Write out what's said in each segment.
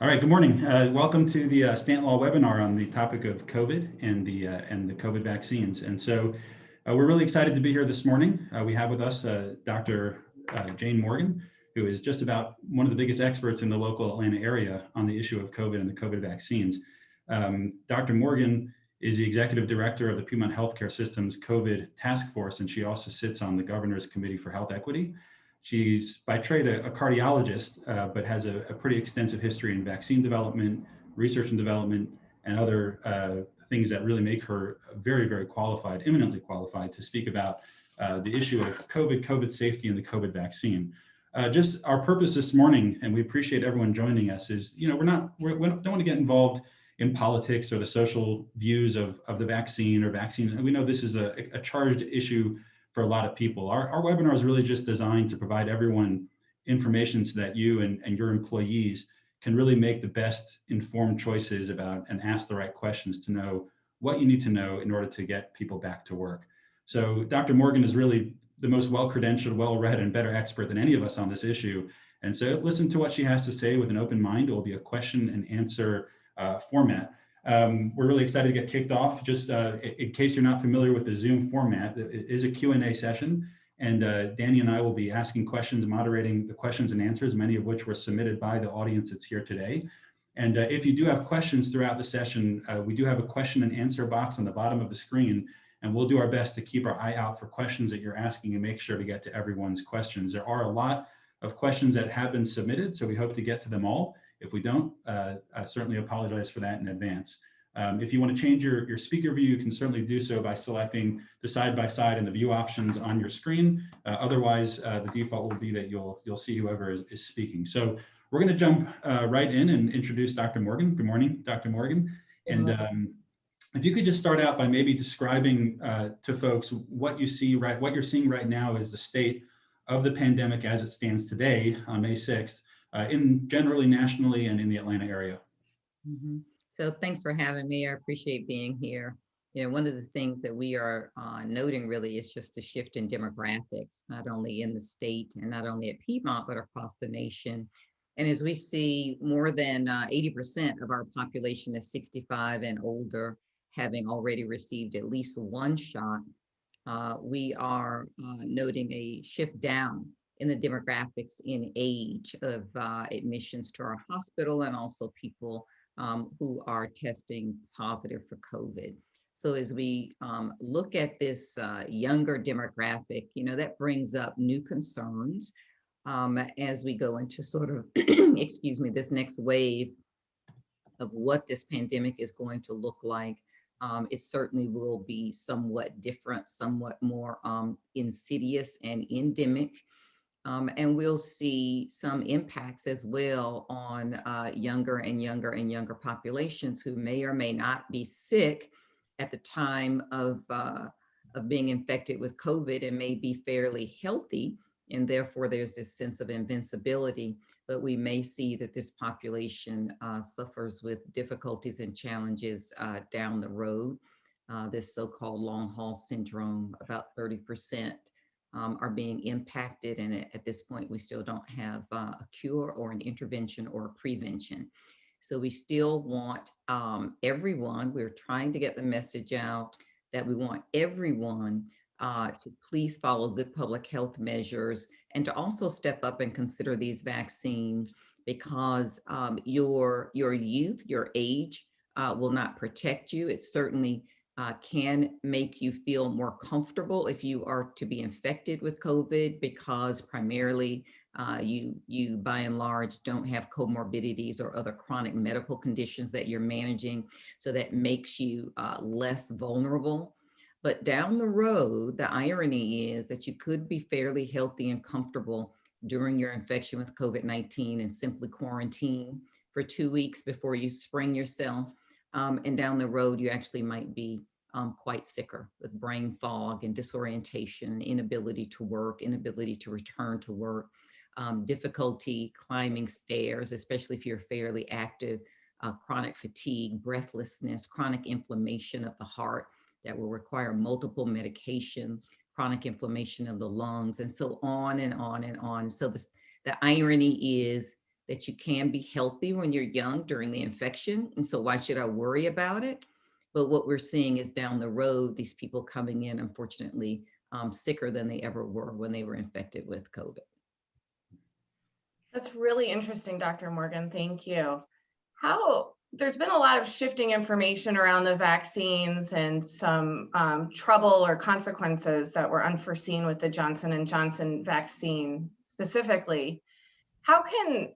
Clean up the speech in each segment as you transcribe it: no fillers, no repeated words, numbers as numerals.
All right, good morning. Welcome to the Stanton Law webinar on the topic of COVID and the COVID vaccines. And so we're really excited to be here this morning. We have with us Dr. Jayne Morgan, who is just about one of the biggest experts in the local Atlanta area on the issue of COVID and the COVID vaccines. Dr. Morgan is the executive director of the Piedmont Healthcare System's COVID task force, and she also sits on the Governor's Committee for Health Equity. She's by trade a cardiologist, but has a pretty extensive history in vaccine development, research and development, and other things that really make her very, very qualified, eminently qualified to speak about the issue of COVID safety, and the COVID vaccine. Just our purpose this morning, and we appreciate everyone joining us, is we don't want to get involved in politics or the social views of the vaccine or vaccine. We know this is a charged issue for a lot of people. Our webinar is really just designed to provide everyone information so that you and your employees can really make the best informed choices about and ask the right questions to know what you need to know in order to get people back to work. So Dr. Morgan is really the most well-credentialed, well-read, and better expert than any of us on this issue. And so listen to what she has to say with an open mind. It will be a question and answer format. We're really excited to get kicked off. Just in case you're not familiar with the Zoom format, it is a Q&A session, and Danny and I will be asking questions, moderating the questions and answers, many of which were submitted by the audience that's here today. And if you do have questions throughout the session, we do have a question and answer box on the bottom of the screen, and we'll do our best to keep our eye out for questions that you're asking and make sure to get to everyone's questions. There are a lot of questions that have been submitted, so we hope to get to them all. If we don't, I certainly apologize for that in advance. If you want to change your speaker view, you can certainly do so by selecting the side-by-side and the view options on your screen. Otherwise, the default will be that you'll see whoever is speaking. So we're going to jump right in and introduce Dr. Morgan. Good morning, Dr. Morgan. And if you could just start out by maybe describing to folks what you're seeing right now is the state of the pandemic as it stands today on May 6th. In generally nationally and in the Atlanta area. Mm-hmm. So thanks for having me. I appreciate being here. One of the things that we are noting really is just a shift in demographics, not only in the state and not only at Piedmont, but across the nation. And as we see more than 80% of our population is 65 and older, having already received at least one shot, we are noting a shift down in the demographics in age of admissions to our hospital, and also people who are testing positive for COVID. So as we look at this younger demographic, that brings up new concerns as we go into sort of, excuse me, this next wave of what this pandemic is going to look like. It certainly will be somewhat different, somewhat more insidious and endemic. And we'll see some impacts as well on younger and younger populations who may or may not be sick at the time of being infected with COVID and may be fairly healthy. And therefore, there's this sense of invincibility. But we may see that this population suffers with difficulties and challenges down the road. This so-called long haul syndrome, about 30%. Are being impacted, and at this point we still don't have a cure or an intervention or a prevention. So we still want everyone, we're trying to get the message out that we want everyone to please follow good public health measures, and to also step up and consider these vaccines, because your youth, your age will not protect you. It certainly can make you feel more comfortable if you are to be infected with COVID, because primarily you by and large don't have comorbidities or other chronic medical conditions that you're managing. So that makes you less vulnerable. But down the road, the irony is that you could be fairly healthy and comfortable during your infection with COVID-19 and simply quarantine for 2 weeks before you spring yourself. And down the road, you actually might be quite sicker with brain fog and disorientation, inability to work, inability to return to work, difficulty climbing stairs, especially if you're fairly active, chronic fatigue, breathlessness, chronic inflammation of the heart that will require multiple medications, chronic inflammation of the lungs, and so on and on and on. So the irony is that you can be healthy when you're young during the infection. And so why should I worry about it? But what we're seeing is down the road, these people coming in, unfortunately, sicker than they ever were when they were infected with COVID. That's really interesting, Dr. Morgan. Thank you. There's been a lot of shifting information around the vaccines and some trouble or consequences that were unforeseen with the Johnson & Johnson vaccine specifically. How can,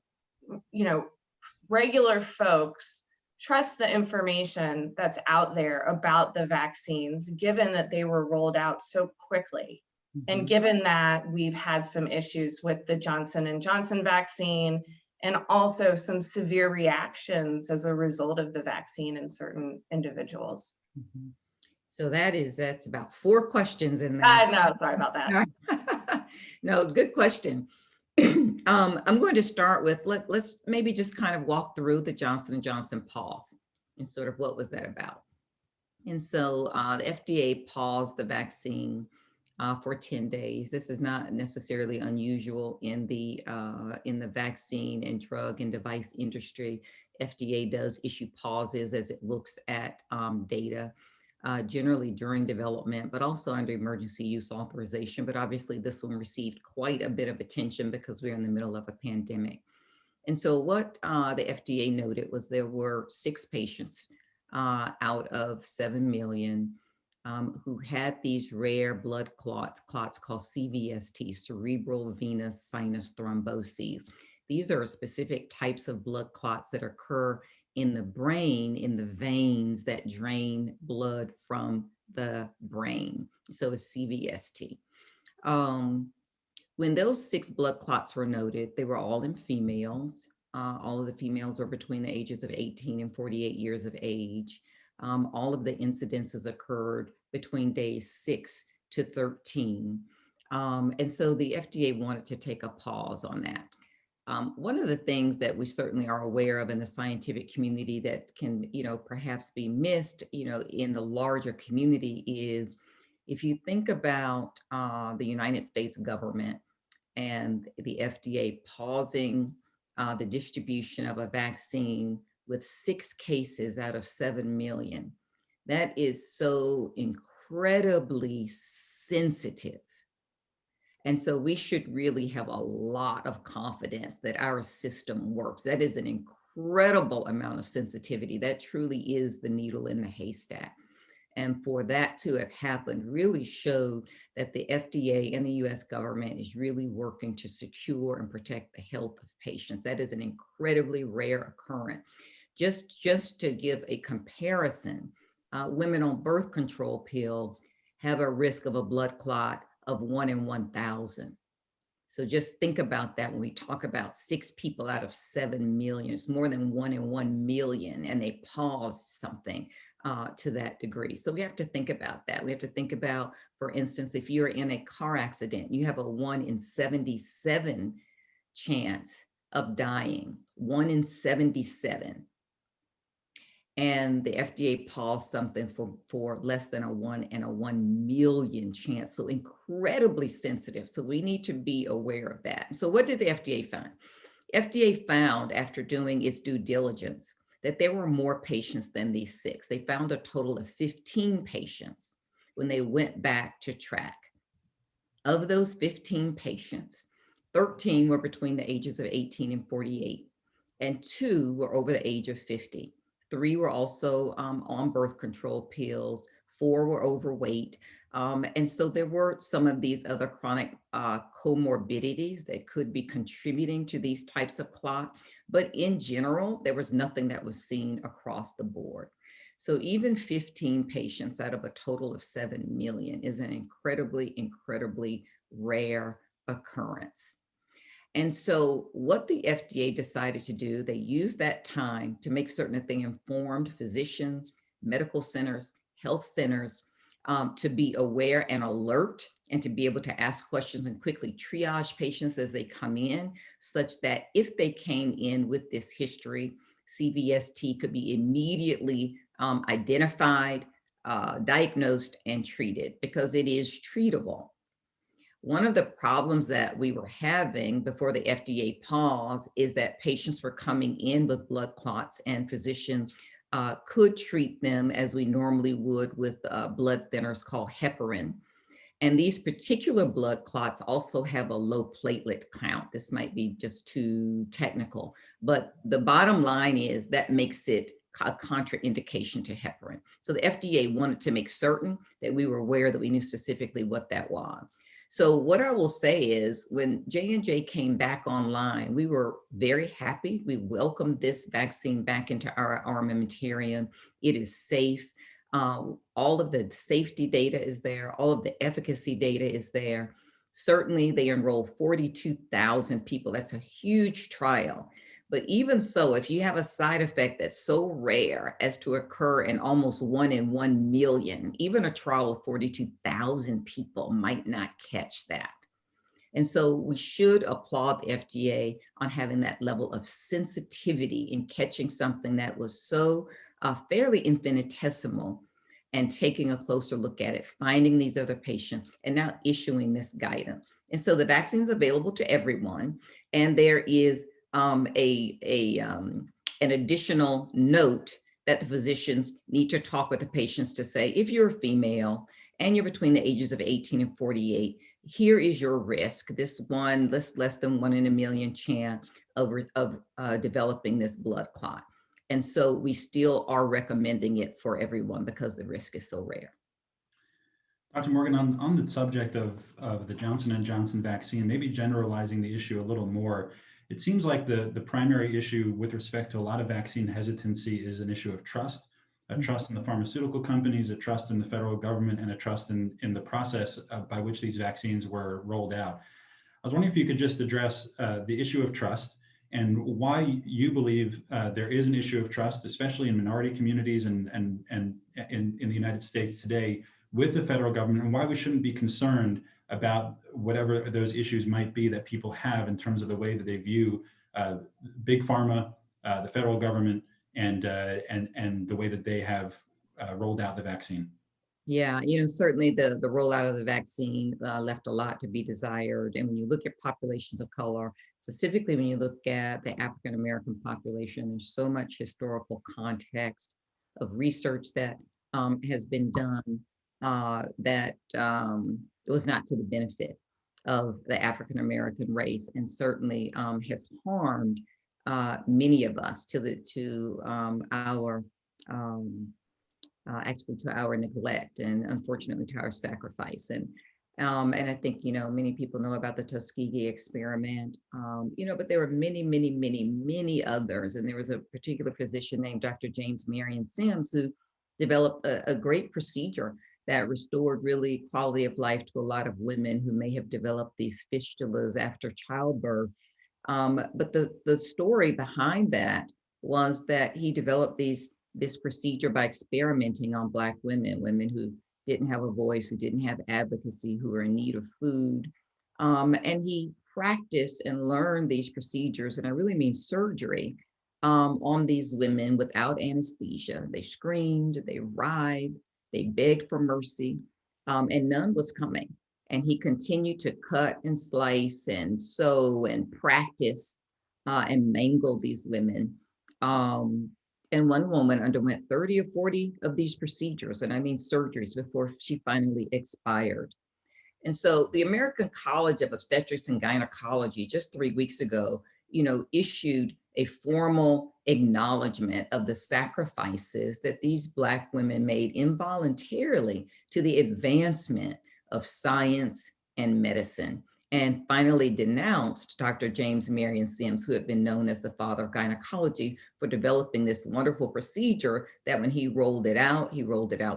regular folks trust the information that's out there about the vaccines, given that they were rolled out so quickly? And given that we've had some issues with the Johnson & Johnson vaccine and also some severe reactions as a result of the vaccine in certain individuals. So that's about 4 questions in there. No, sorry about that. No, good question. I'm going to start with, let's maybe just kind of walk through the Johnson & Johnson pause and sort of what was that about. And so the FDA paused the vaccine for 10 days. This is not necessarily unusual in the vaccine and drug and device industry. FDA does issue pauses as it looks at data, generally during development, but also under emergency use authorization. But obviously this one received quite a bit of attention because we're in the middle of a pandemic. And so what the FDA noted was there were 6 patients out of 7 million who had these rare blood clots called CVST, cerebral venous sinus thromboses. These are specific types of blood clots that occur in the brain, in the veins that drain blood from the brain. So it's CVST. When those 6 blood clots were noted, they were all in females. All of the females were between the ages of 18 and 48 years of age. All of the incidences occurred between days 6 to 13. And so the FDA wanted to take a pause on that. One of the things that we certainly are aware of in the scientific community that can, perhaps be missed, in the larger community is if you think about the United States government and the FDA pausing the distribution of a vaccine with 6 cases out of 7 million. That is so incredibly sensitive. And so we should really have a lot of confidence that our system works. That is an incredible amount of sensitivity. That truly is the needle in the haystack. And for that to have happened really showed that the FDA and the US government is really working to secure and protect the health of patients. That is an incredibly rare occurrence. Just to give a comparison, women on birth control pills have a risk of a blood clot of 1 in 1,000. So just think about that when we talk about 6 people out of 7 million, it's more than 1 in 1 million, and they paused something to that degree. So we have to think about that. We have to think about, for instance, if you're in a car accident, you have a 1 in 77 chance of dying, 1 in 77. And the FDA paused something for less than a 1 in 1 million chance. So incredibly sensitive. So we need to be aware of that. So what did the FDA find? FDA found, after doing its due diligence, that there were more patients than these 6. They found a total of 15 patients when they went back to track. Of those 15 patients, 13 were between the ages of 18 and 48, and 2 were over the age of 50. 3 were also on birth control pills. 4 were overweight. And so there were some of these other chronic comorbidities that could be contributing to these types of clots. But in general, there was nothing that was seen across the board. So even 15 patients out of a total of 7 million is an incredibly, incredibly rare occurrence. And so what the FDA decided to do, they used that time to make certain that they informed physicians, medical centers, health centers, to be aware and alert and to be able to ask questions and quickly triage patients as they come in, such that if they came in with this history, CVST could be immediately identified, diagnosed, and treated, because it is treatable. one of the problems that we were having before the FDA paused is that patients were coming in with blood clots, and physicians could treat them as we normally would with blood thinners called heparin. And these particular blood clots also have a low platelet count. This might be just too technical, but the bottom line is that makes it a contraindication to heparin. So the FDA wanted to make certain that we were aware, that we knew specifically what that was. So what I will say is, when J&J came back online, we were very happy. We welcomed this vaccine back into our armamentarium. It is safe. All of the safety data is there. All of the efficacy data is there. Certainly, they enrolled 42,000 people. That's a huge trial. But even so, if you have a side effect that's so rare as to occur in almost 1 in 1 million, even a trial of 42,000 people might not catch that. And so we should applaud the FDA on having that level of sensitivity in catching something that was so fairly infinitesimal, and taking a closer look at it, finding these other patients, and now issuing this guidance. And so the vaccine is available to everyone, and there is an additional note that the physicians need to talk with the patients to say, if you're a female and you're between the ages of 18 and 48, here is your risk. This one, less than 1 in a million chance of developing this blood clot. And so we still are recommending it for everyone because the risk is so rare. Dr. Morgan, on the subject of the Johnson & Johnson vaccine, maybe generalizing the issue a little more, it seems like the primary issue with respect to a lot of vaccine hesitancy is an issue of trust, a trust in the pharmaceutical companies, a trust in the federal government, and a trust in the process by which these vaccines were rolled out. I was wondering if you could just address the issue of trust and why you believe there is an issue of trust, especially in minority communities and in the United States today with the federal government, and why we shouldn't be concerned about whatever those issues might be that people have in terms of the way that they view big pharma, the federal government, and the way that they have rolled out the vaccine. Yeah, certainly the rollout of the vaccine left a lot to be desired. And when you look at populations of color, specifically when you look at the African American population, there's so much historical context of research that has been done that was not to the benefit of the African American race, and certainly has harmed many of us to our actually to our neglect, and unfortunately to our sacrifice. And I think, many people know about the Tuskegee experiment, but there were many, many, many, many others. And there was a particular physician named Dr. James Marion Sims who developed a great procedure that restored really quality of life to a lot of women who may have developed these fistulas after childbirth. But the story behind that was that he developed this procedure by experimenting on Black women who didn't have a voice, who didn't have advocacy, who were in need of food. And he practiced and learned these procedures, and I really mean surgery, on these women without anesthesia. They screamed, they writhed, they begged for mercy, and none was coming. And he continued to cut and slice and sew and practice and mangle these women. And one woman underwent 30 or 40 of these procedures, and I mean surgeries, before she finally expired. And so the American College of Obstetrics and Gynecology just 3 weeks ago, issued a formal acknowledgement of the sacrifices that these Black women made involuntarily to the advancement of science and medicine, and finally denounced Dr. James Marion Sims, who had been known as the father of gynecology, for developing this wonderful procedure that when he rolled it out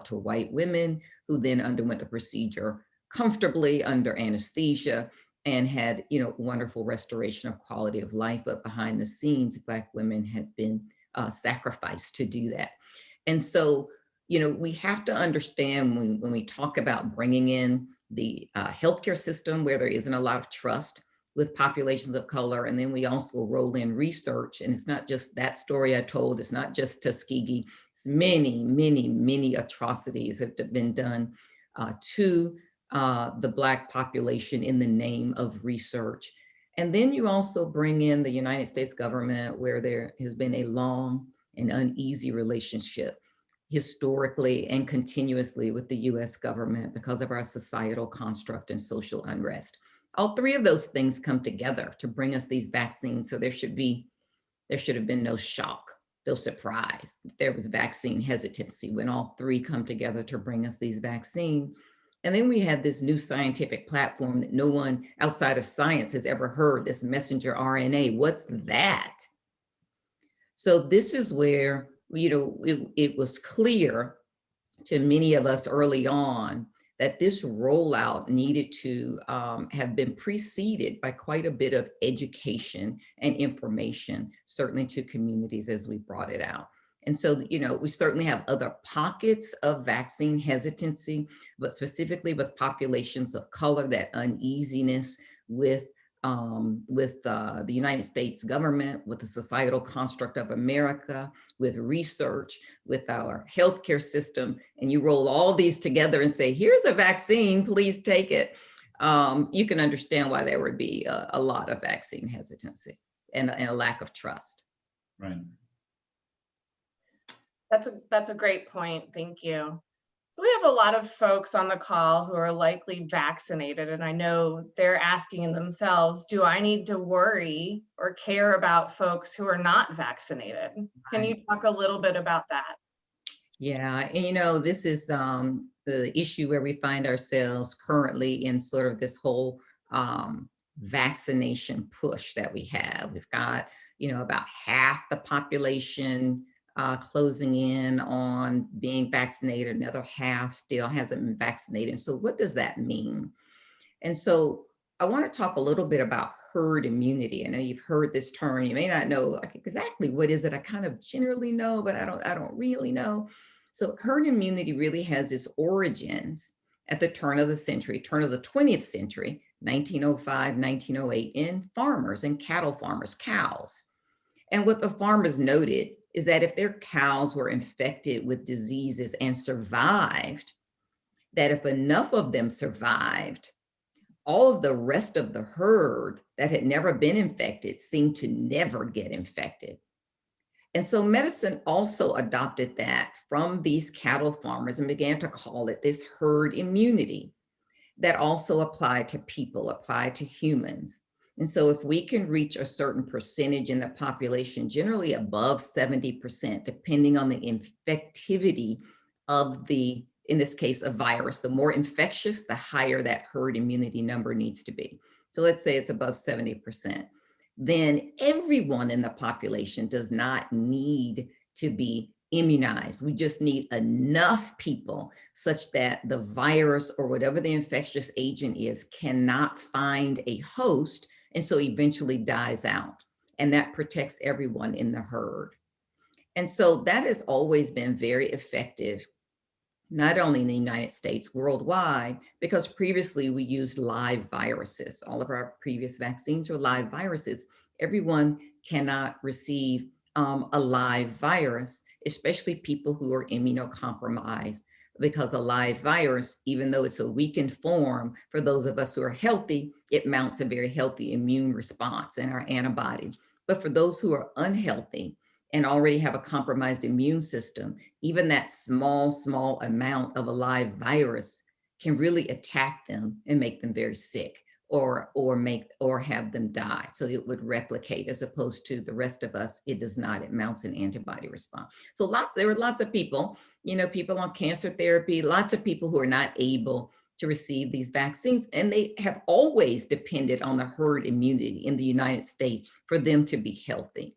to white women who then underwent the procedure comfortably under anesthesia and had, wonderful restoration of quality of life. But behind the scenes, Black women had been sacrificed to do that. And so, we have to understand when we talk about bringing in the healthcare system where there isn't a lot of trust with populations of color, and then we also roll in research, and it's not just that story I told, it's not just Tuskegee, it's many, many, many atrocities have been done to the Black population in the name of research. And then you also bring in the United States government, where there has been a long and uneasy relationship historically and continuously with the US government because of our societal construct and social unrest. All three of those things come together to bring us these vaccines. So there should have been no shock, no surprise. There was vaccine hesitancy when all three come together to bring us these vaccines. And then we had this new scientific platform that no one outside of science has ever heard, this messenger RNA. What's that? So this is where, it was clear to many of us early on that this rollout needed to have been preceded by quite a bit of education and information, certainly to communities as we brought it out. And so, we certainly have other pockets of vaccine hesitancy, but specifically with populations of color, that uneasiness with the United States government, with the societal construct of America, with research, with our healthcare system, and you roll all these together and say, here's a vaccine, please take it. You can understand why there would be a lot of vaccine hesitancy and a lack of trust. Right. That's a great point. Thank you. So we have a lot of folks on the call who are likely vaccinated, and I know they're asking themselves, do I need to worry or care about folks who are not vaccinated? Can you talk a little bit about that? Yeah, and this is the issue where we find ourselves currently in sort of this whole vaccination push that we have. We've got, about half the population closing in on being vaccinated, another half still hasn't been vaccinated. So what does that mean? And so I want to talk a little bit about herd immunity. I know you've heard this term. You may not know exactly what is it. I kind of generally know, but I don't really know. So herd immunity really has its origins at the turn of the 20th century, 1905, 1908, in farmers and cattle farmers, cows. And what the farmers noted is that if their cows were infected with diseases and survived, that if enough of them survived, all of the rest of the herd that had never been infected seemed to never get infected. And so medicine also adopted that from these cattle farmers and began to call it this herd immunity that also applied to people, applied to humans. And so if we can reach a certain percentage in the population, generally above 70%, depending on the infectivity of in this case, a virus, the more infectious, the higher that herd immunity number needs to be. So let's say it's above 70%. Then everyone in the population does not need to be immunized. We just need enough people such that the virus or whatever the infectious agent is cannot find a host, and so eventually dies out. And that protects everyone in the herd. And so that has always been very effective, not only in the United States, worldwide, because previously we used live viruses. All of our previous vaccines were live viruses. Everyone cannot receive a live virus, especially people who are immunocompromised, because a live virus, even though it's a weakened form, for those of us who are healthy, it mounts a very healthy immune response and our antibodies. But for those who are unhealthy and already have a compromised immune system, even that small amount of a live virus can really attack them and make them very sick, or have them die. So it would replicate, as opposed to the rest of us, it does not. It mounts an antibody response. So there were lots of people, people on cancer therapy, lots of people who are not able to receive these vaccines, and they have always depended on the herd immunity in the United States for them to be healthy.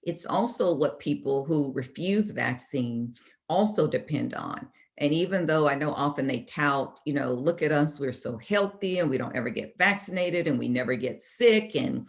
It's also what people who refuse vaccines also depend on. And even though I know often they tout, look at us, we're so healthy and we don't ever get vaccinated and we never get sick. And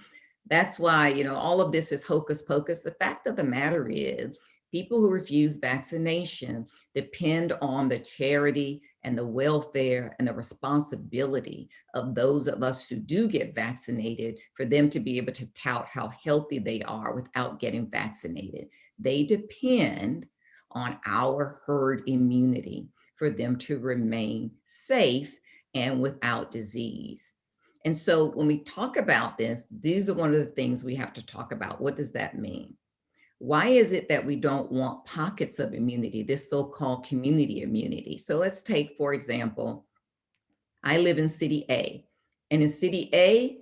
that's why, all of this is hocus pocus. The fact of the matter is, people who refuse vaccinations depend on the charity and the welfare and the responsibility of those of us who do get vaccinated, for them to be able to tout how healthy they are without getting vaccinated. They depend on our herd immunity for them to remain safe and without disease. And so when we talk about this, these are one of the things we have to talk about. What does that mean? Why is it that we don't want pockets of immunity, this so-called community immunity? So let's take, for example, I live in city A, and in city A,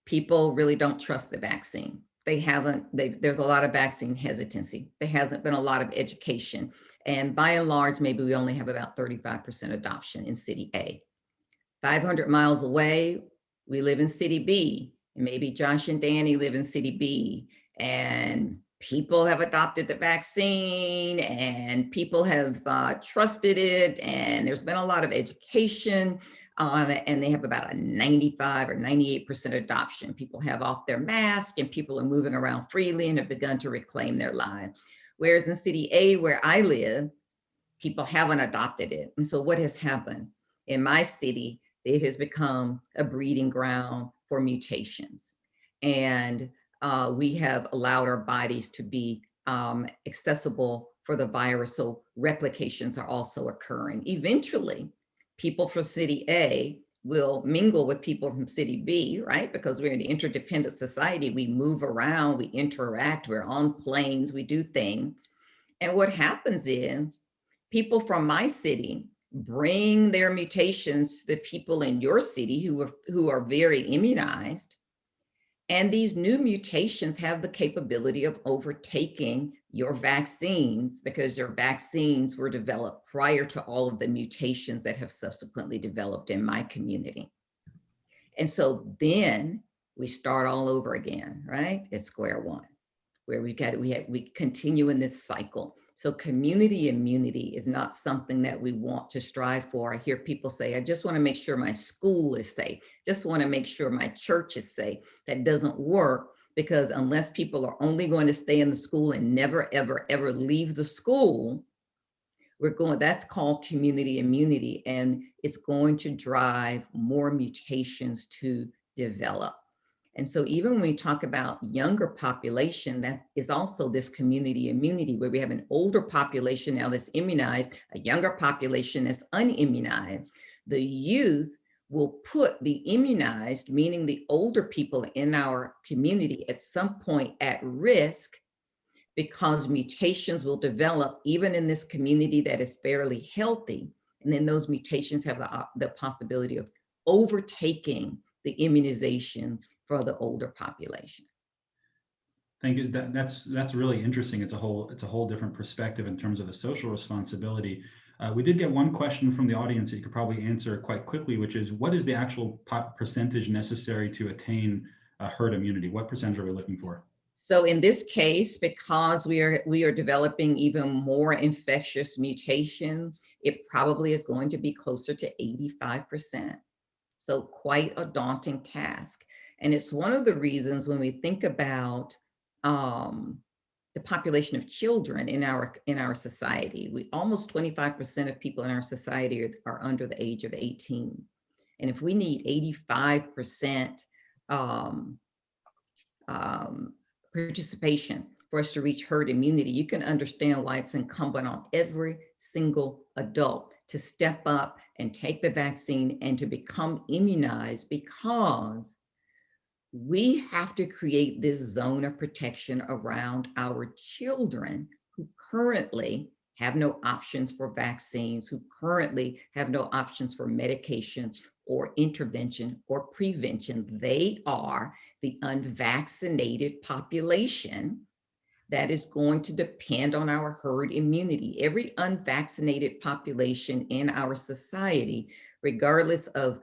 people really don't trust the vaccine. There's a lot of vaccine hesitancy. There hasn't been a lot of education. And by and large, maybe we only have about 35% adoption in city A. 500 miles away, we live in city B, and maybe Josh and Danny live in city B, and people have adopted the vaccine and people have trusted it, and there's been a lot of education on it, and they have about a 95 or 98% adoption. People have off their mask and people are moving around freely and have begun to reclaim their lives. Whereas in city A, where I live, people haven't adopted it. And so what has happened? In my city, it has become a breeding ground for mutations. And we have allowed our bodies to be accessible for the virus. So replications are also occurring. Eventually, people from city A will mingle with people from city B, right? Because we're an interdependent society. We move around, we interact, we're on planes, we do things. And what happens is people from my city bring their mutations to the people in your city who are very immunized. And these new mutations have the capability of overtaking your vaccines because your vaccines were developed prior to all of the mutations that have subsequently developed in my community. And so then we start all over again, right? At square one, where we continue in this cycle. So community immunity is not something that we want to strive for. I hear people say, I just want to make sure my school is safe. Just want to make sure my church is safe. That doesn't work, because unless people are only going to stay in the school and never, ever, ever leave the school, that's called community immunity, and it's going to drive more mutations to develop. And so even when we talk about younger population, that is also this community immunity, where we have an older population now that's immunized, a younger population that's unimmunized. The youth will put the immunized, meaning the older people in our community, at some point at risk, because mutations will develop even in this community that is fairly healthy. And then those mutations have the possibility of overtaking the immunizations for the older population. Thank you. That's really interesting. It's a whole different perspective in terms of the social responsibility. We did get one question from the audience that you could probably answer quite quickly, which is, what is the actual percentage necessary to attain herd immunity? What percentage are we looking for? So in this case, because we are developing even more infectious mutations, it probably is going to be closer to 85%. So quite a daunting task. And it's one of the reasons when we think about the population of children in our society, almost 25% of people in our society are under the age of 18. And if we need 85% participation for us to reach herd immunity, you can understand why it's incumbent on every single adult to step up and take the vaccine and to become immunized, because we have to create this zone of protection around our children who currently have no options for vaccines, who currently have no options for medications or intervention or prevention. They are the unvaccinated population that is going to depend on our herd immunity. Every unvaccinated population in our society, regardless of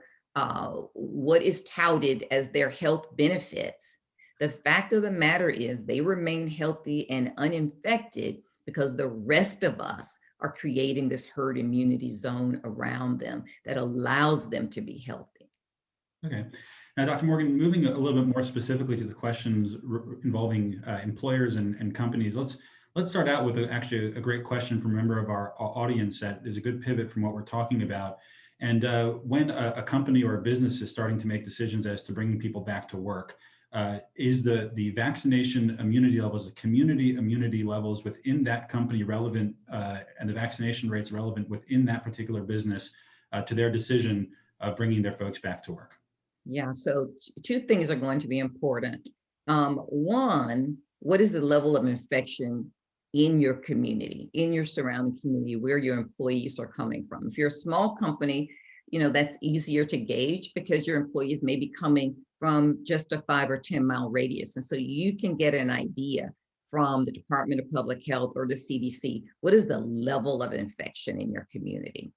what is touted as their health benefits, the fact of the matter is they remain healthy and uninfected because the rest of us are creating this herd immunity zone around them that allows them to be healthy. Okay. Now, Dr. Morgan, moving a little bit more specifically to the questions involving employers and companies, let's start out with actually a great question from a member of our audience that is a good pivot from what we're talking about. And when a company or a business is starting to make decisions as to bringing people back to work, is the vaccination immunity levels, the community immunity levels within that company relevant, and the vaccination rates relevant within that particular business to their decision bringing their folks back to work? Yeah, so two things are going to be important. One, what is the level of infection in your community, in your surrounding community, where your employees are coming from? If you're a small company, that's easier to gauge because your employees may be coming from just a 5 or 10 mile radius. And so you can get an idea from the Department of Public Health or the CDC, what is the level of infection in your community?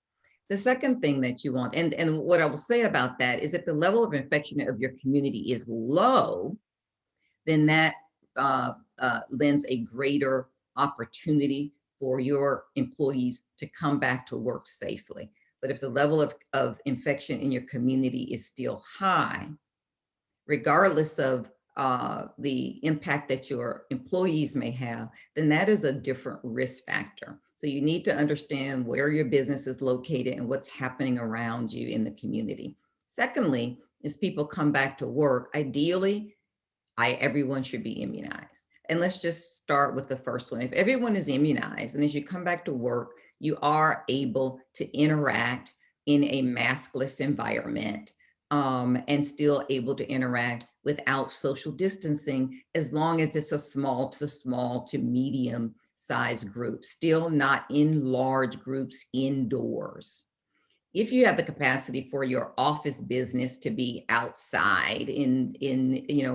The second thing that you want, and what I will say about that is if the level of infection of your community is low, then that lends a greater opportunity for your employees to come back to work safely. But if the level of infection in your community is still high, regardless of the impact that your employees may have, then that is a different risk factor. So you need to understand where your business is located and what's happening around you in the community. Secondly, as people come back to work, ideally, everyone should be immunized. And let's just start with the first one. If everyone is immunized, and as you come back to work, you are able to interact in a maskless environment, and still able to interact without social distancing, as long as it's a small to medium size group, still not in large groups indoors. If you have the capacity for your office business to be outside in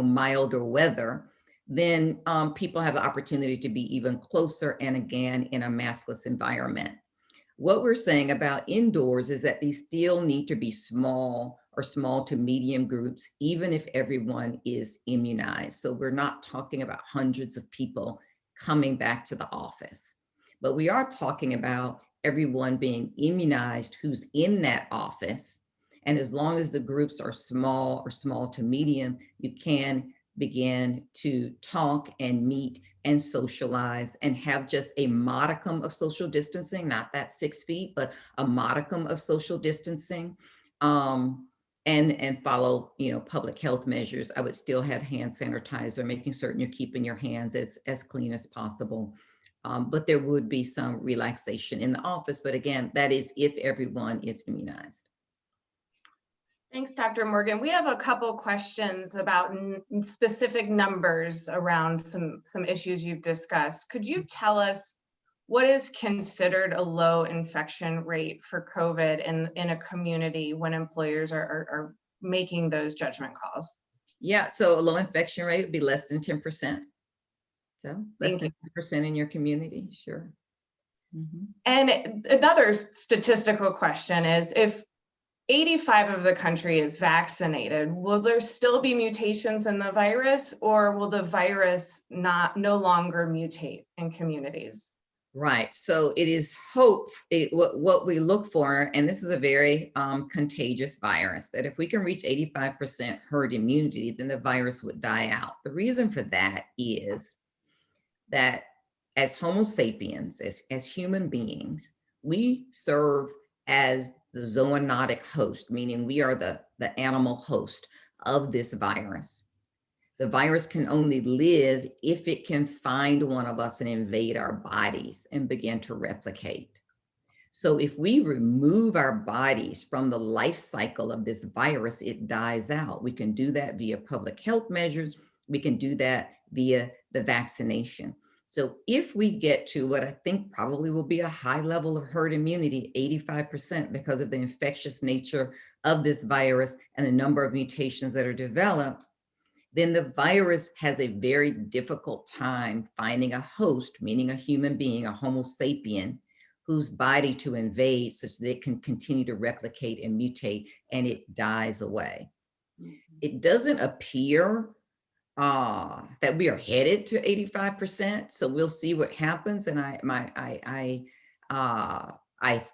milder weather, then people have the opportunity to be even closer, and again, in a maskless environment. What we're saying about indoors is that these still need to be small or small to medium groups, even if everyone is immunized. So we're not talking about hundreds of people coming back to the office, but we are talking about everyone being immunized who's in that office. And as long as the groups are small or small to medium, you can begin to talk and meet and socialize and have just a modicum of social distancing, not that 6 feet, but a modicum of social distancing, and follow, public health measures. I would still have hand sanitizer, making certain you're keeping your hands as clean as possible. But there would be some relaxation in the office. But again, that is if everyone is immunized. Thanks, Dr. Morgan. We have a couple questions about specific numbers around some issues you've discussed. Could you tell us what is considered a low infection rate for COVID in a community when employers are making those judgment calls? Yeah, so a low infection rate would be less than 10%. So less than 10% in your community, sure. Mm-hmm. And another statistical question is, if 85% of the country is vaccinated, will there still be mutations in the virus, or will the virus no longer mutate in communities? Right. So it is what we look for, and this is a very contagious virus, that if we can reach 85% herd immunity, then the virus would die out. The reason for that is that as Homo sapiens, as human beings, we serve as the zoonotic host, meaning we are the animal host of this virus. The virus can only live if it can find one of us and invade our bodies and begin to replicate. So if we remove our bodies from the life cycle of this virus, it dies out. We can do that via public health measures. We can do that via the vaccination. So if we get to what I think probably will be a high level of herd immunity, 85%, because of the infectious nature of this virus and the number of mutations that are developed, then the virus has a very difficult time finding a host, meaning a human being, a Homo sapien, whose body to invade such that it can continue to replicate and mutate, and it dies away. Mm-hmm. It doesn't appear that we are headed to 85%. So we'll see what happens. And I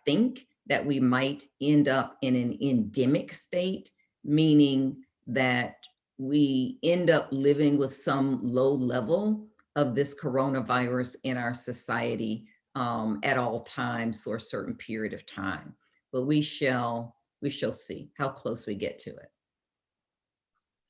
think that we might end up in an endemic state, meaning that we end up living with some low level of this coronavirus in our society at all times for a certain period of time. But we shall see how close we get to it.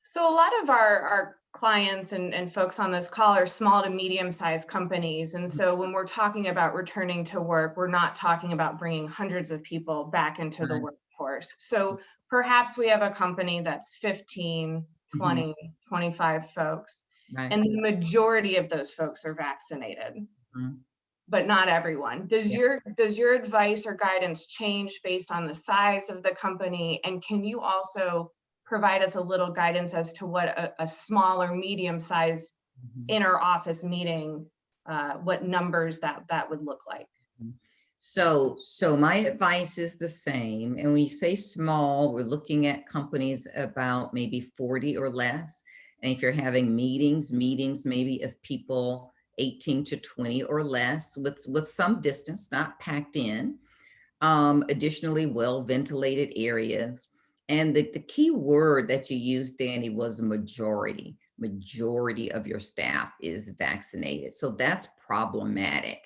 So a lot of our clients and folks on this call are small to medium-sized companies. And so when we're talking about returning to work, we're not talking about bringing hundreds of people back into the workforce. So perhaps we have a company that's 15, 20, 25 folks, Right. and the majority of those folks are vaccinated, Mhm. but not everyone. Does Yeah. your advice or guidance change based on the size of the company? And can you also provide us a little guidance as to what a small or medium-sized Mhm. inner office meeting, what numbers that would look like? So my advice is the same. And when you say small, we're looking at companies about maybe 40 or less. And if you're having meetings maybe of people 18 to 20 or less with some distance, not packed in. Additionally, well ventilated areas. And the key word that you used, Danny, was majority. Majority of your staff is vaccinated. So that's problematic.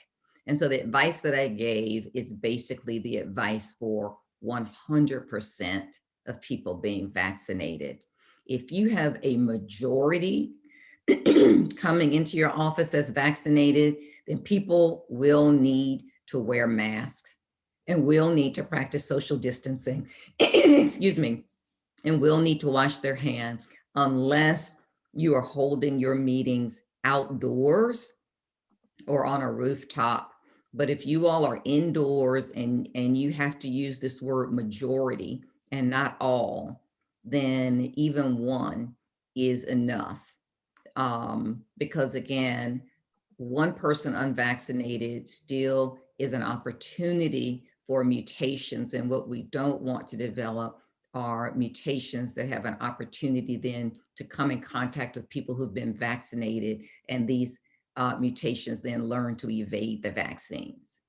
And so the advice that I gave is basically the advice for 100% of people being vaccinated. If you have a majority coming into your office that's vaccinated, then people will need to wear masks and will need to practice social distancing, excuse me, and will need to wash their hands unless you are holding your meetings outdoors or on a rooftop. But if you all are indoors and you have to use this word majority and not all, then even one is enough. Because again, one person unvaccinated still is an opportunity for mutations. And what we don't want to develop are mutations that have an opportunity then to come in contact with people who've been vaccinated, and these mutations then learn to evade the vaccines.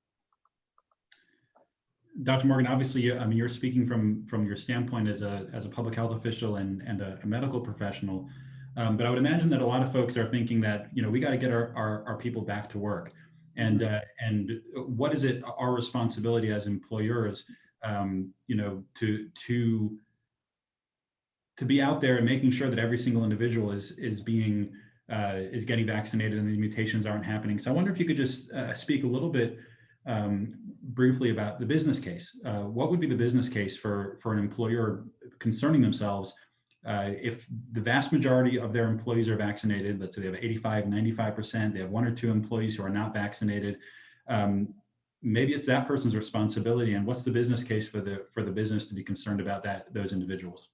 Dr. Morgan, obviously, I mean, you're speaking from your standpoint as a public health official and a medical professional. But I would imagine that a lot of folks are thinking that, we got to get our people back to work. And what is it our responsibility as employers, to be out there and making sure that every single individual is getting vaccinated and these mutations aren't happening. So I wonder if you could just speak a little bit briefly about the business case. What would be the business case for an employer concerning themselves if the vast majority of their employees are vaccinated? Let's say they have 85, 95%, they have one or two employees who are not vaccinated. Maybe it's that person's responsibility, and what's the business case for the business to be concerned about those individuals?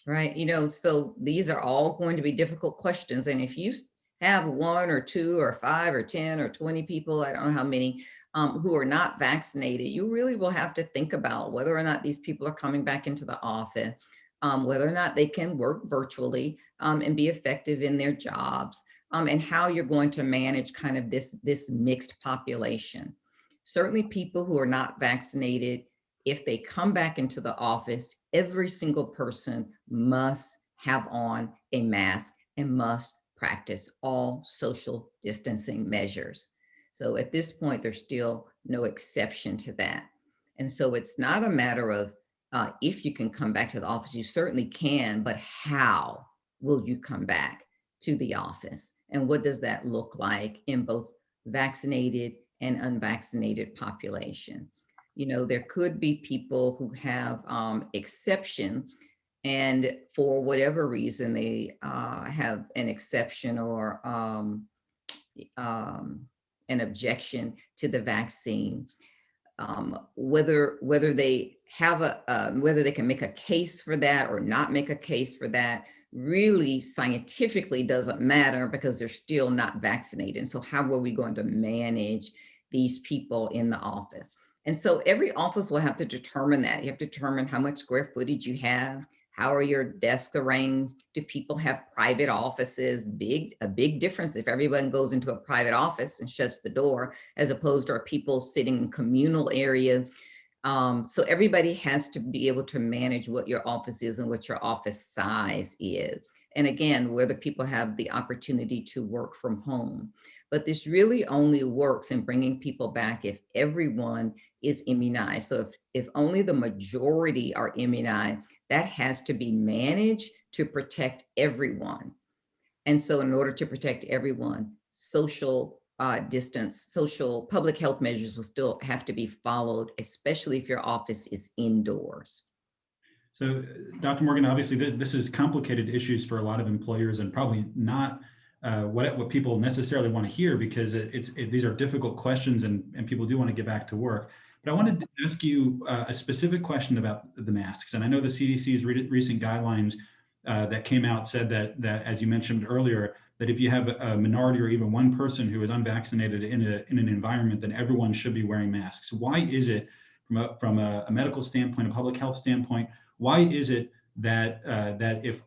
Right. So these are all going to be difficult questions. And if you have one or two or 5 or 10 or 20 people, I don't know how many, who are not vaccinated, you really will have to think about whether or not these people are coming back into the office, whether or not they can work virtually and be effective in their jobs, and how you're going to manage kind of this mixed population. Certainly people who are not vaccinated, if they come back into the office, every single person must have on a mask and must practice all social distancing measures. So at this point, there's still no exception to that. And so it's not a matter of if you can come back to the office, you certainly can, but how will you come back to the office? And what does that look like in both vaccinated and unvaccinated populations? There could be people who have exceptions, and for whatever reason, they have an exception or an objection to the vaccines. Whether they have whether they can make a case for that or not make a case for that really scientifically doesn't matter, because they're still not vaccinated. So how are we going to manage these people in the office? And so every office will have to determine that. You have to determine how much square footage you have. How are your desks arranged? Do people have private offices? A big difference if everyone goes into a private office and shuts the door, as opposed to are people sitting in communal areas. So everybody has to be able to manage what your office is and what your office size is. And again, whether people have the opportunity to work from home. But this really only works in bringing people back if everyone is immunized. So if only the majority are immunized, that has to be managed to protect everyone. And so in order to protect everyone, social distance, social public health measures will still have to be followed, especially if your office is indoors. So, Dr. Morgan, obviously this is complicated issues for a lot of employers and probably not what people necessarily want to hear, because these are difficult questions and people do want to get back to work. But I wanted to ask you a specific question about the masks. And I know the CDC's recent guidelines that came out said that, as you mentioned earlier, that if you have a minority or even one person who is unvaccinated in an environment, then everyone should be wearing masks. Why is it, from a medical standpoint, a public health standpoint, why is it that that if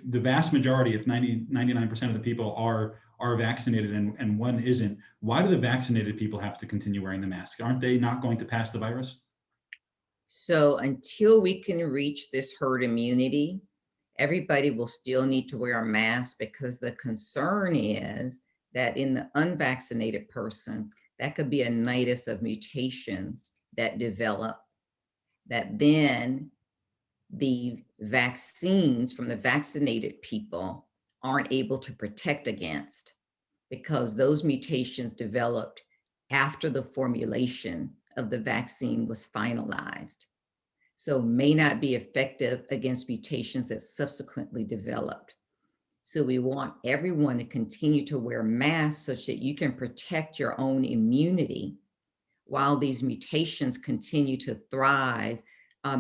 the vast majority, if 99% of the people are vaccinated and one isn't, why do the vaccinated people have to continue wearing the mask? Aren't they not going to pass the virus? So until we can reach this herd immunity, everybody will still need to wear a mask, because the concern is that in the unvaccinated person, that could be a nidus of mutations that develop, that then the vaccines from the vaccinated people aren't able to protect against, because those mutations developed after the formulation of the vaccine was finalized. So may not be effective against mutations that subsequently developed. So we want everyone to continue to wear masks such that you can protect your own immunity while these mutations continue to thrive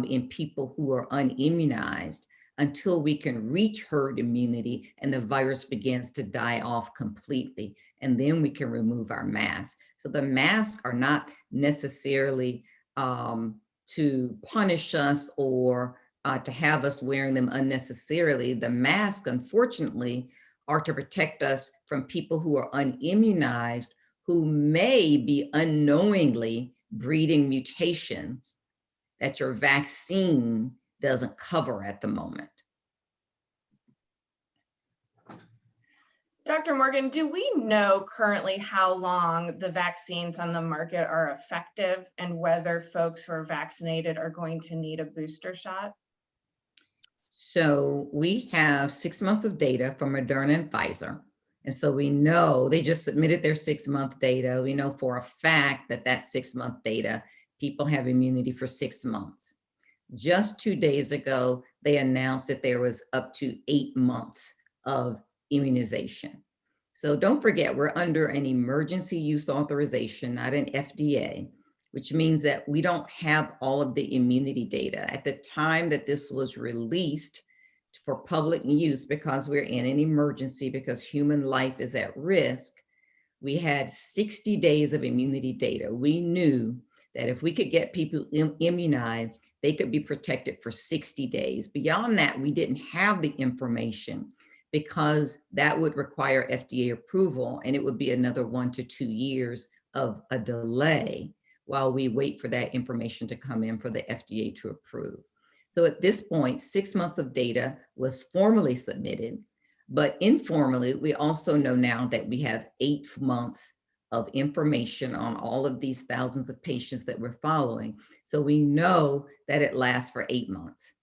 in people who are unimmunized, until we can reach herd immunity and the virus begins to die off completely. And then we can remove our masks. So the masks are not necessarily to punish us or to have us wearing them unnecessarily. The masks, unfortunately, are to protect us from people who are unimmunized, who may be unknowingly breeding mutations that your vaccine doesn't cover at the moment. Dr. Morgan, do we know currently how long the vaccines on the market are effective and whether folks who are vaccinated are going to need a booster shot? So we have 6 months of data from Moderna and Pfizer. And so we know they just submitted their 6-month data. We know for a fact that that 6-month data, people have immunity for 6 months. Just 2 days ago, they announced that there was up to 8 months of immunization. So don't forget, we're under an emergency use authorization, not an FDA, which means that we don't have all of the immunity data. At the time that this was released for public use, because we're in an emergency, because human life is at risk, we had 60 days of immunity data. We knew that if we could get people immunized, they could be protected for 60 days. Beyond that, we didn't have the information, because that would require FDA approval, and it would be another 1 to 2 years of a delay while we wait for that information to come in for the FDA to approve. So at this point, 6 months of data was formally submitted, but informally, we also know now that we have 8 months of information on all of these thousands of patients that we're following. So we know that it lasts for 8 months.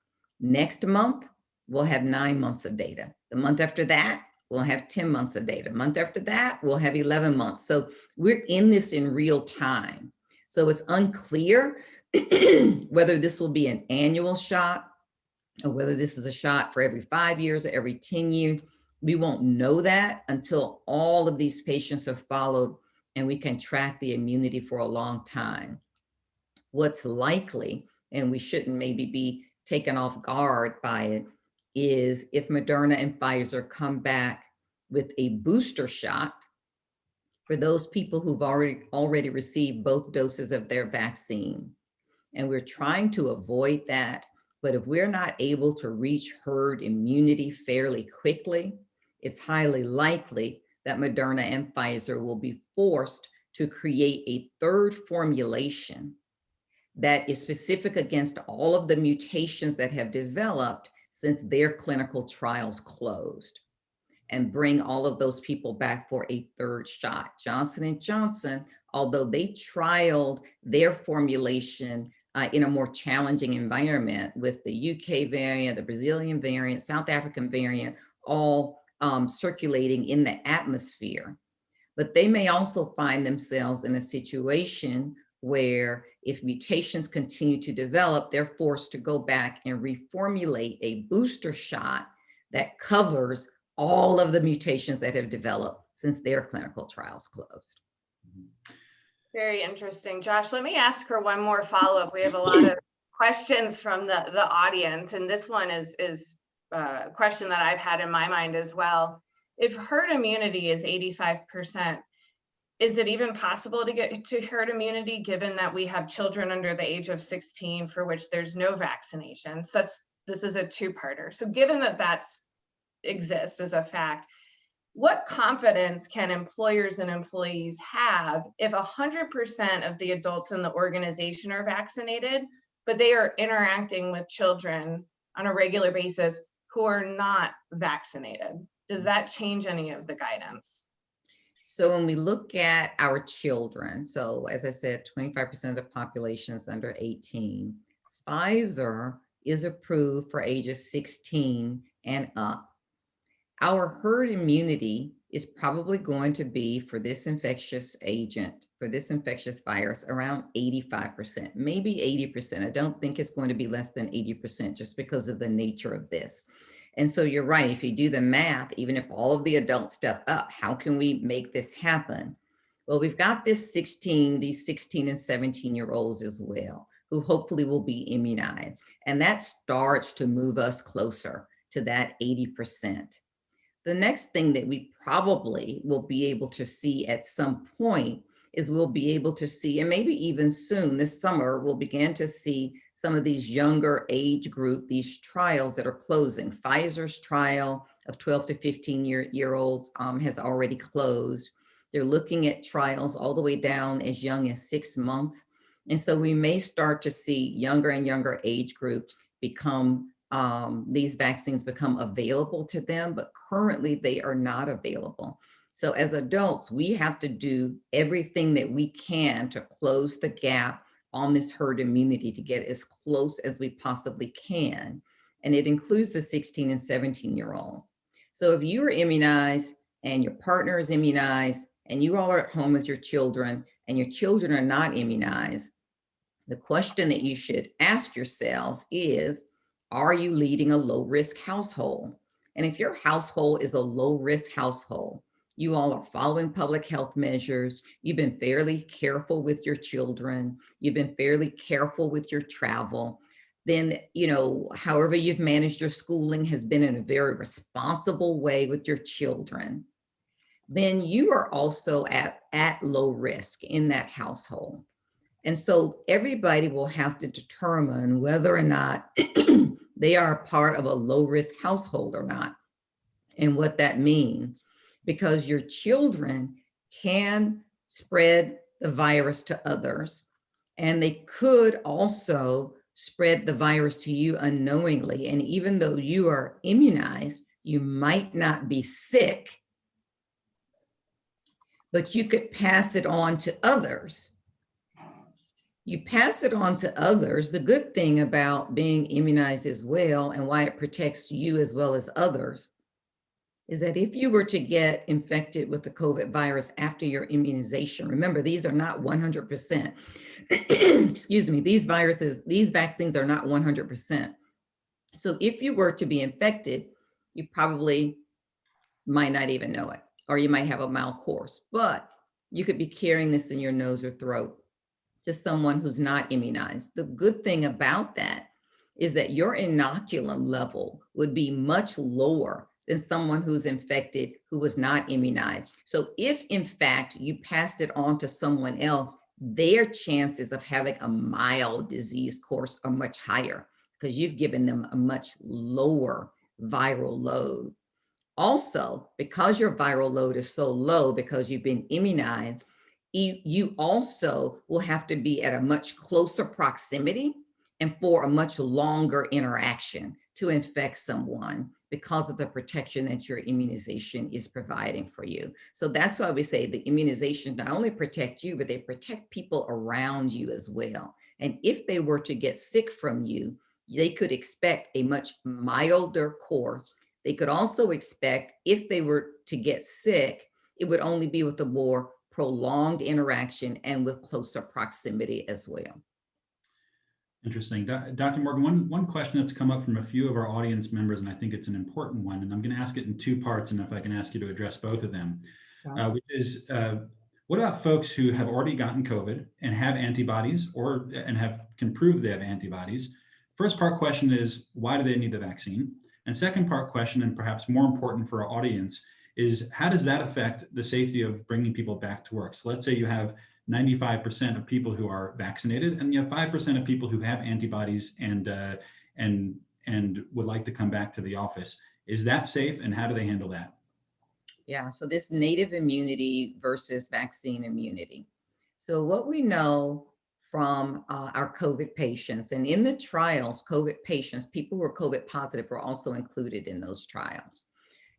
Next month, we'll have 9 months of data. The month after that, we'll have 10 months of data. Month after that, we'll have 11 months. So we're in this in real time. So it's unclear whether this will be an annual shot or whether this is a shot for every 5 years or every 10 years. We won't know that until all of these patients are followed and we can track the immunity for a long time. What's likely, and we shouldn't maybe be taken off guard by it, is if Moderna and Pfizer come back with a booster shot for those people who've already received both doses of their vaccine. And we're trying to avoid that. But if we're not able to reach herd immunity fairly quickly, it's highly likely that Moderna and Pfizer will be forced to create a third formulation that is specific against all of the mutations that have developed since their clinical trials closed, and bring all of those people back for a third shot. Johnson & Johnson, although they trialed their formulation in a more challenging environment with the UK variant, the Brazilian variant, South African variant, all circulating in the atmosphere. But they may also find themselves in a situation where if mutations continue to develop, they're forced to go back and reformulate a booster shot that covers all of the mutations that have developed since their clinical trials closed. Very interesting. Josh, let me ask her one more follow-up. We have a lot of questions from the audience, and this one is a question that I've had in my mind as well. If herd immunity is 85%, is it even possible to get to herd immunity given that we have children under the age of 16 for which there's no vaccination? This is a two-parter. So given that that's exists as a fact, what confidence can employers and employees have if 100% of the adults in the organization are vaccinated, but they are interacting with children on a regular basis who are not vaccinated? Does that change any of the guidance? So when we look at our children, so as I said, 25% of the population is under 18. Pfizer is approved for ages 16 and up. Our herd immunity is probably going to be for this infectious agent, for this infectious virus, around 85%, maybe 80%. I don't think it's going to be less than 80% just because of the nature of this. And so you're right, if you do the math, even if all of the adults step up, how can we make this happen? Well, we've got these 16 and 17-year-olds as well, who hopefully will be immunized. And that starts to move us closer to that 80%. The next thing that we probably will be able to see at some point is we'll be able to see, and maybe even soon this summer, we'll begin to see some of these younger age group, these trials that are closing. Pfizer's trial of 12 to 15-year-olds has already closed. They're looking at trials all the way down as young as 6 months. And so we may start to see younger and younger age groups become, these vaccines become available to them, but currently they are not available. So as adults, we have to do everything that we can to close the gap on this herd immunity to get as close as we possibly can. And it includes the 16 and 17-year-olds. So if you are immunized and your partner is immunized and you all are at home with your children and your children are not immunized, the question that you should ask yourselves is, are you leading a low-risk household? And if your household is a low-risk household, you all are following public health measures, you've been fairly careful with your children, you've been fairly careful with your travel, then, however you've managed your schooling has been in a very responsible way with your children, then you are also at low risk in that household. And so everybody will have to determine whether or not they are a part of a low-risk household or not, and what that means, because your children can spread the virus to others, and they could also spread the virus to you unknowingly. And even though you are immunized, you might not be sick, but you could pass it on to others. You pass it on to others. The good thing about being immunized as well, and why it protects you as well as others, is that if you were to get infected with the COVID virus after your immunization, remember, these are not 100%. Excuse me, these vaccines are not 100%. So if you were to be infected, you probably might not even know it, or you might have a mild course, but you could be carrying this in your nose or throat to someone who's not immunized. The good thing about that is that your inoculum level would be much lower than someone who's infected who was not immunized. So if in fact you passed it on to someone else, their chances of having a mild disease course are much higher because you've given them a much lower viral load. Also, because your viral load is so low because you've been immunized, you also will have to be at a much closer proximity and for a much longer interaction to infect someone because of the protection that your immunization is providing for you. So that's why we say the immunizations not only protect you, but they protect people around you as well. And if they were to get sick from you, they could expect a much milder course. They could also expect, if they were to get sick, it would only be with a more prolonged interaction and with closer proximity as well. Interesting. Dr. Morgan, one question that's come up from a few of our audience members, and I think it's an important one, and I'm going to ask it in two parts, and if I can ask you to address both of them, which is, what about folks who have already gotten COVID and have antibodies and can prove they have antibodies? First part question is, why do they need the vaccine? And second part question, and perhaps more important for our audience, is how does that affect the safety of bringing people back to work? So let's say you have 95% of people who are vaccinated, and you have 5% of people who have antibodies and would like to come back to the office. Is that safe, and how do they handle that? Yeah, so this native immunity versus vaccine immunity. So what we know from our COVID patients, and in the trials, COVID patients, people who are COVID positive were also included in those trials.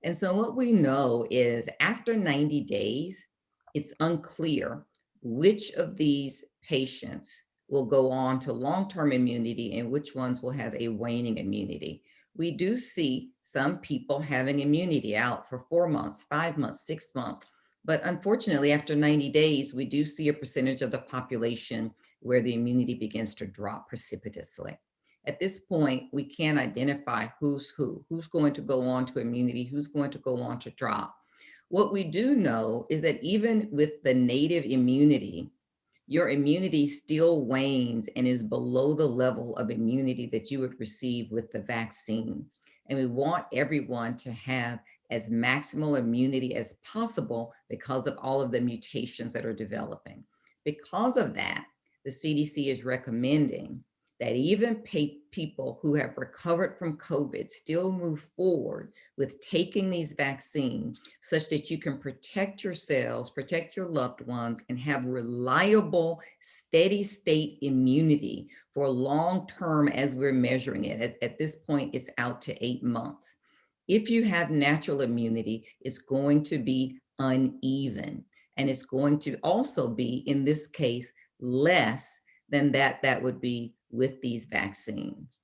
And so what we know is after 90 days, it's unclear which of these patients will go on to long-term immunity and which ones will have a waning immunity. We do see some people having immunity out for 4 months, 5 months, 6 months. But unfortunately, after 90 days, we do see a percentage of the population where the immunity begins to drop precipitously. At this point, we can't identify who's going to go on to immunity, who's going to go on to drop. What we do know is that even with the native immunity, your immunity still wanes and is below the level of immunity that you would receive with the vaccines. And we want everyone to have as maximal immunity as possible because of all of the mutations that are developing. Because of that, the CDC is recommending that even people who have recovered from COVID still move forward with taking these vaccines such that you can protect yourselves, protect your loved ones, and have reliable, steady state immunity for long term as we're measuring it. At this point, it's out to 8 months. If you have natural immunity, it's going to be uneven, and it's going to also be, in this case, less than that would be with these vaccines.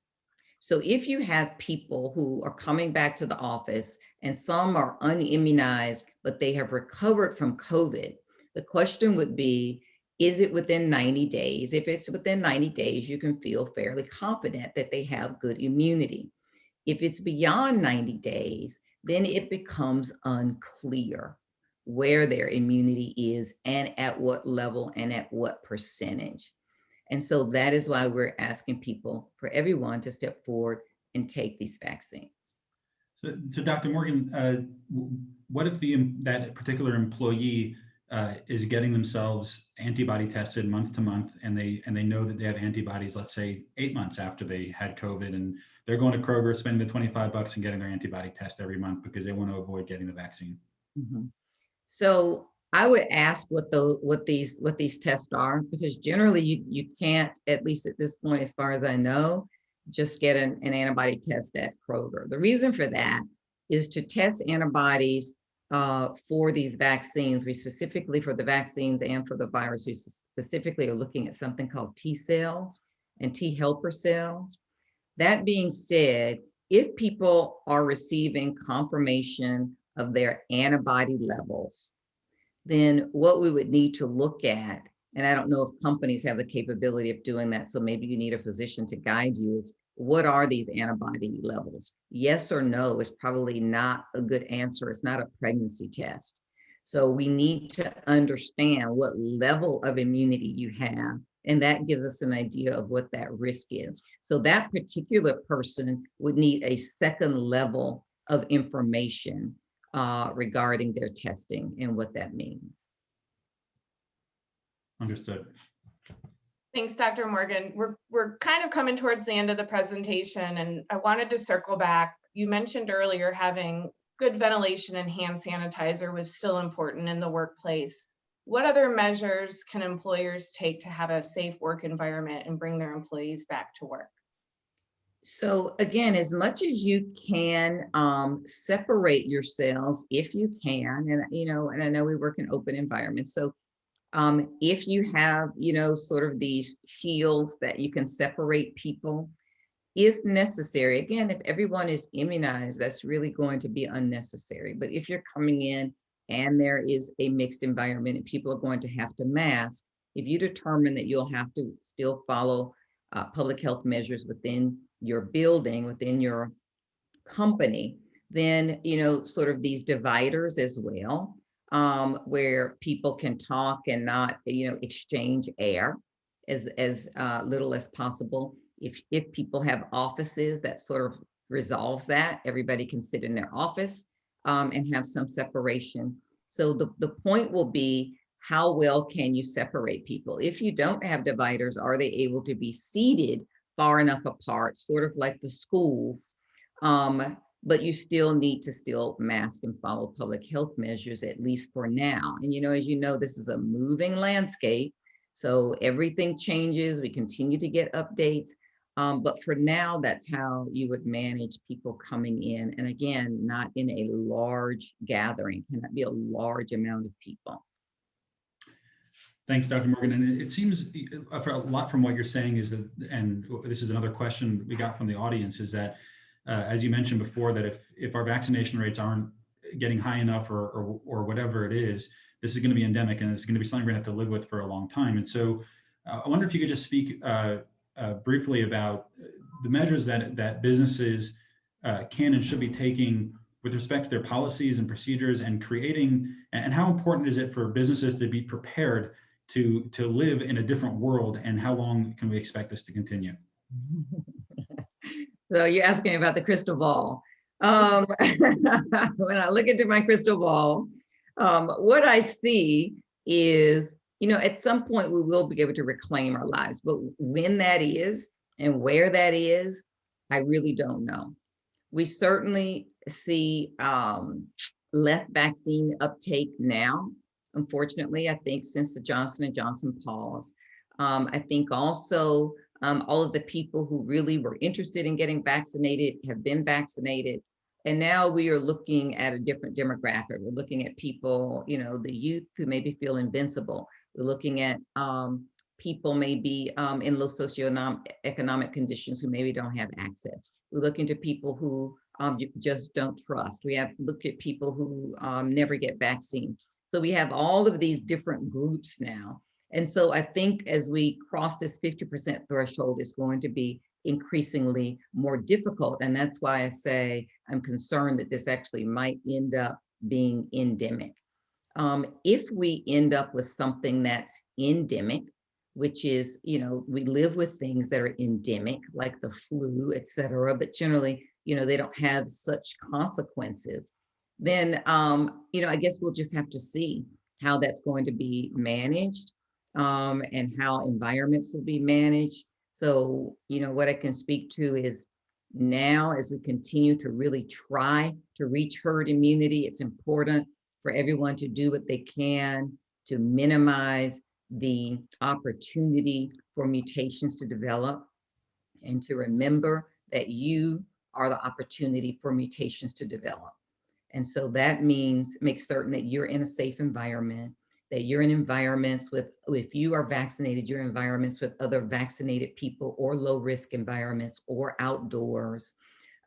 So if you have people who are coming back to the office and some are unimmunized, but they have recovered from COVID, the question would be, is it within 90 days? If it's within 90 days, you can feel fairly confident that they have good immunity. If it's beyond 90 days, then it becomes unclear where their immunity is and at what level and at what percentage. And so that is why we're asking people, for everyone, to step forward and take these vaccines. So Dr. Morgan, what if that particular employee is getting themselves antibody tested month to month, and they know that they have antibodies, let's say 8 months after they had COVID, and they're going to Kroger, spending the $25 and getting their antibody test every month because they want to avoid getting the vaccine? Mm-hmm. So I would ask what these tests are, because generally you can't, at least at this point, as far as I know, just get an antibody test at Kroger. The reason for that is to test antibodies for these vaccines. We specifically, for the vaccines and for the virus, we specifically are looking at something called T cells and T helper cells. That being said, if people are receiving confirmation of their antibody levels, then what we would need to look at, and I don't know if companies have the capability of doing that, so maybe you need a physician to guide you, is what are these antibody levels? Yes or no is probably not a good answer. It's not a pregnancy test. So we need to understand what level of immunity you have, and that gives us an idea of what that risk is. So that particular person would need a second level of information regarding their testing and what that means. Understood. Thanks, Dr. Morgan. We're kind of coming towards the end of the presentation, and I wanted to circle back. You mentioned earlier having good ventilation and hand sanitizer was still important in the workplace. What other measures can employers take to have a safe work environment and bring their employees back to work? So again, as much as you can, separate yourselves if you can, and I know we work in open environments. So if you have, sort of these shields that you can separate people, if necessary. Again, if everyone is immunized, that's really going to be unnecessary. But if you're coming in and there is a mixed environment and people are going to have to mask, if you determine that you'll have to still follow public health measures within your building, within your company, then, sort of these dividers as well, where people can talk and not, exchange air as little as possible. If people have offices, that sort of resolves that. Everybody can sit in their office and have some separation. So the point will be, how well can you separate people? If you don't have dividers, are they able to be seated far enough apart, sort of like the schools? But you still need to still mask and follow public health measures, at least for now. And, as you know, this is a moving landscape. So everything changes. We continue to get updates. But for now, that's how you would manage people coming in. And again, not in a large gathering, cannot be a large amount of people. Thanks, Dr. Morgan. And it seems for a lot from what you're saying is that, and this is another question we got from the audience, is that as you mentioned before, that if our vaccination rates aren't getting high enough or whatever it is, this is going to be endemic and it's going to be something we're going to have to live with for a long time. And so I wonder if you could just speak briefly about the measures that businesses can and should be taking with respect to their policies and procedures and creating, and how important is it for businesses to be prepared to live in a different world, and how long can we expect this to continue? So you're asking about the crystal ball. When I look into my crystal ball, what I see is, at some point we will be able to reclaim our lives, but when that is and where that is, I really don't know. We certainly see less vaccine uptake now. Unfortunately, I think since the Johnson & Johnson pause, I think also all of the people who really were interested in getting vaccinated have been vaccinated. And now we are looking at a different demographic. We're looking at people, the youth who maybe feel invincible. We're looking at people maybe in low socioeconomic conditions who maybe don't have access. We look into people who just don't trust. We have looked at people who never get vaccines. So we have all of these different groups now. And so I think as we cross this 50% threshold, it's going to be increasingly more difficult. And that's why I say I'm concerned that this actually might end up being endemic. If we end up with something that's endemic, which is, we live with things that are endemic, like the flu, et cetera, but generally, they don't have such consequences, then, I guess we'll just have to see how that's going to be managed, and how environments will be managed. So, what I can speak to is now, as we continue to really try to reach herd immunity, it's important for everyone to do what they can to minimize the opportunity for mutations to develop, and to remember that you are the opportunity for mutations to develop. And so that means make certain that you're in a safe environment, that you're in environments with, if you are vaccinated, you're in environments with other vaccinated people or low risk environments or outdoors.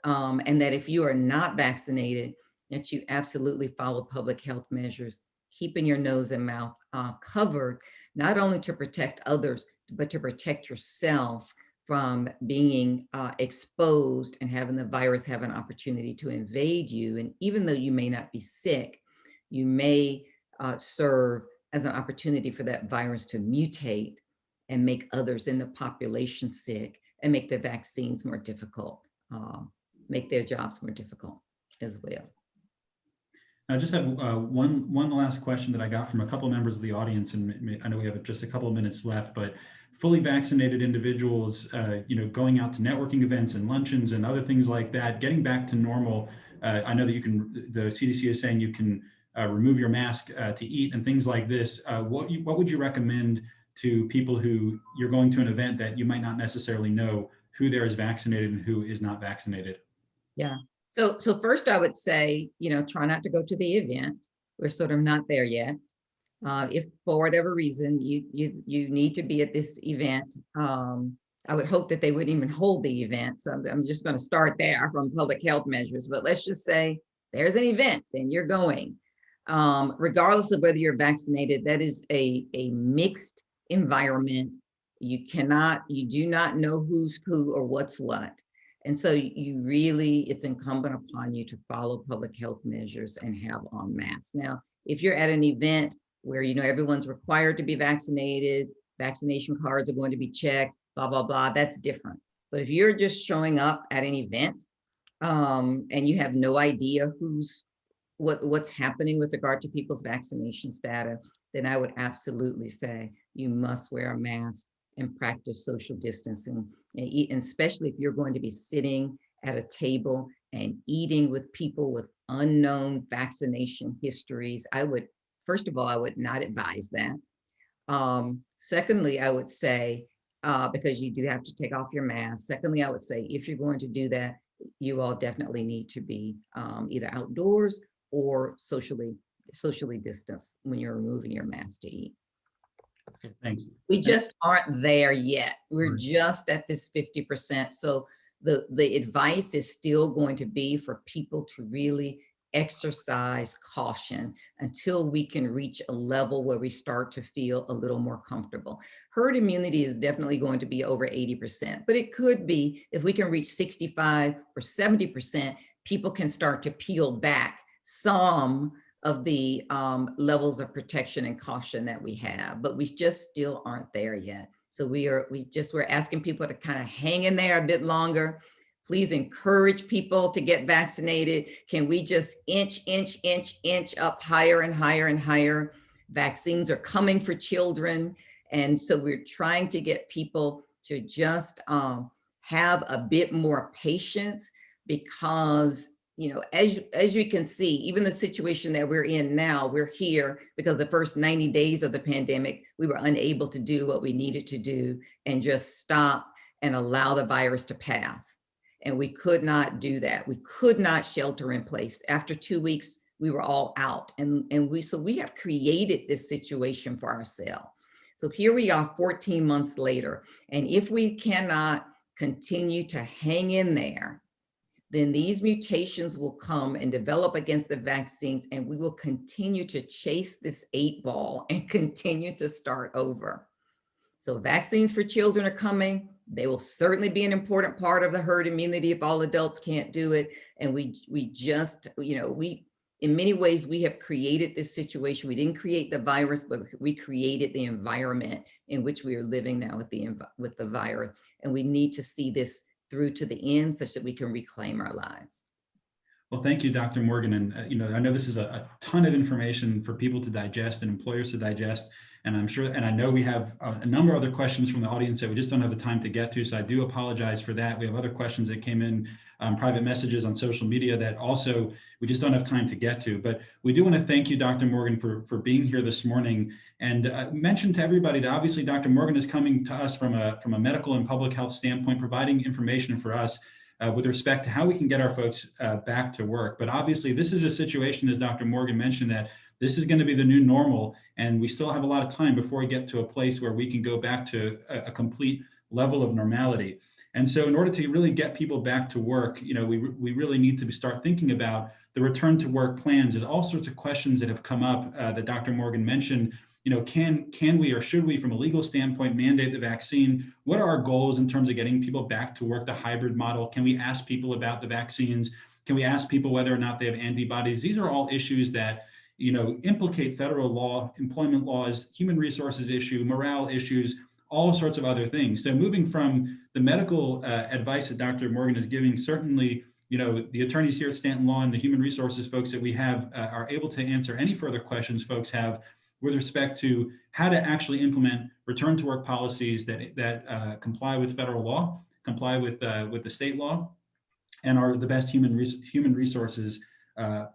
And that if you are not vaccinated, that you absolutely follow public health measures, keeping your nose and mouth covered, not only to protect others, but to protect yourself from being exposed and having the virus have an opportunity to invade you. And even though you may not be sick, you may serve as an opportunity for that virus to mutate and make others in the population sick, and make the vaccines more difficult, make their jobs more difficult as well. I just have one last question that I got from a couple of members of the audience, and I know we have just a couple of minutes left, but fully vaccinated individuals, going out to networking events and luncheons and other things like that, getting back to normal. I know that the CDC is saying you can remove your mask to eat and things like this. What would you recommend to people who you're going to an event that you might not necessarily know who there is vaccinated and who is not vaccinated? Yeah. So first I would say, try not to go to the event. We're sort of not there yet. If for whatever reason you need to be at this event, I would hope that they wouldn't even hold the event. So I'm just going to start there from public health measures. But let's just say there's an event and you're going. Regardless of whether you're vaccinated, that is a mixed environment. You do not know who's who or what's what. And so it's incumbent upon you to follow public health measures and have on masks. Now, if you're at an event where, everyone's required to be vaccinated, vaccination cards are going to be checked, blah, blah, blah, that's different. But if you're just showing up at an event, and you have no idea what's happening with regard to people's vaccination status, then I would absolutely say you must wear a mask and practice social distancing, and especially if you're going to be sitting at a table and eating with people with unknown vaccination histories. First of all, I would not advise that. Secondly, I would say, because you do have to take off your mask. Secondly, I would say if you're going to do that, you all definitely need to be either outdoors or socially distanced when you're removing your mask to eat. Okay, thanks. We just aren't there yet. We're Right. just at this 50%. So the advice is still going to be for people to really exercise caution until we can reach a level where we start to feel a little more comfortable. Herd immunity is definitely going to be over 80%, but it could be if we can reach 65 or 70%, people can start to peel back some of the levels of protection and caution that we have, but we just still aren't there yet. So we're asking people to kind of hang in there a bit longer. Please encourage people to get vaccinated. Can we just inch up higher and higher and higher? Vaccines are coming for children. And so we're trying to get people to just have a bit more patience, because as you can see, even the situation that we're in now, we're here because the first 90 days of the pandemic, we were unable to do what we needed to do and just stop and allow the virus to pass. And we could not do that. We could not shelter in place. After 2 weeks, we were all out. So we have created this situation for ourselves. So here we are 14 months later. And if we cannot continue to hang in there, then these mutations will come and develop against the vaccines, and we will continue to chase this 8 ball and continue to start over. So vaccines for children are coming. They will certainly be an important part of the herd immunity if all adults can't do it. And we in many ways, we have created this situation. We didn't create the virus, but we created the environment in which we are living now with the virus. And we need to see this through to the end such that we can reclaim our lives. Well, thank you, Dr. Morgan. And, I know this is a ton of information for people to digest and employers to digest. And I'm sure, and I know we have a number of other questions from the audience that we just don't have the time to get to. So I do apologize for that. We have other questions that came in, private messages on social media that also we just don't have time to get to. But we do want to thank you, Dr. Morgan, for being here this morning, and mention to everybody that obviously Dr. Morgan is coming to us from a medical and public health standpoint, providing information for us with respect to how we can get our folks back to work. But obviously this is a situation, as Dr. Morgan mentioned, that this is going to be the new normal, and we still have a lot of time before we get to a place where we can go back to a complete level of normality. And so in order to really get people back to work, we really need to start thinking about the return to work plans. There's all sorts of questions that have come up that Dr. Morgan mentioned. Can we or should we, from a legal standpoint, mandate the vaccine? What are our goals in terms of getting people back to work, the hybrid model? Can we ask people about the vaccines? Can we ask people whether or not they have antibodies? These are all issues that implicate federal law, employment laws, human resources issue, morale issues, all sorts of other things. So moving from the medical advice that Dr. Morgan is giving, certainly, the attorneys here at Stanton Law and the human resources folks that we have are able to answer any further questions folks have with respect to how to actually implement return to work policies that comply with federal law, comply with the state law, and are the best human resources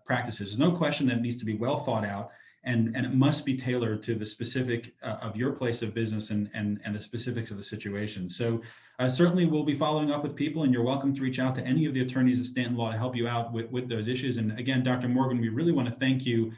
practices. There's no question that it needs to be well thought out, and it must be tailored to the specific of your place of business and the specifics of the situation. So certainly we'll be following up with people, and you're welcome to reach out to any of the attorneys at Stanton Law to help you out with those issues. And again, Dr. Morgan, we really want to thank you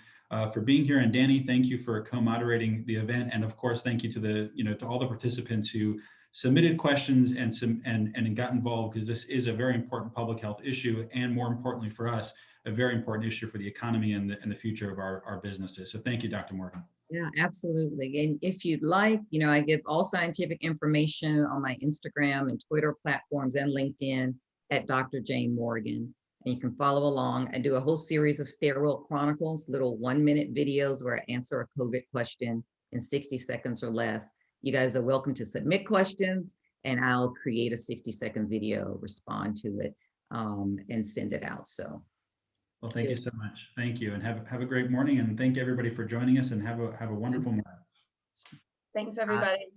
for being here. And Danny, thank you for co-moderating the event. And of course, thank you to to all the participants who submitted questions and got involved, because this is a very important public health issue, and more importantly for us, a very important issue for the economy and the future of our businesses. So thank you, Dr. Morgan. Yeah, absolutely. And if you'd like, I give all scientific information on my Instagram and Twitter platforms and LinkedIn at Dr. Jayne Morgan. And you can follow along. I do a whole series of steroid chronicles, little 1-minute videos where I answer a COVID question in 60 seconds or less. You guys are welcome to submit questions and I'll create a 60-second video, respond to it, and send it out. So. Well, thank you so much. Thank you, and have a great morning, and thank everybody for joining us, and have a wonderful morning. Thanks, everybody.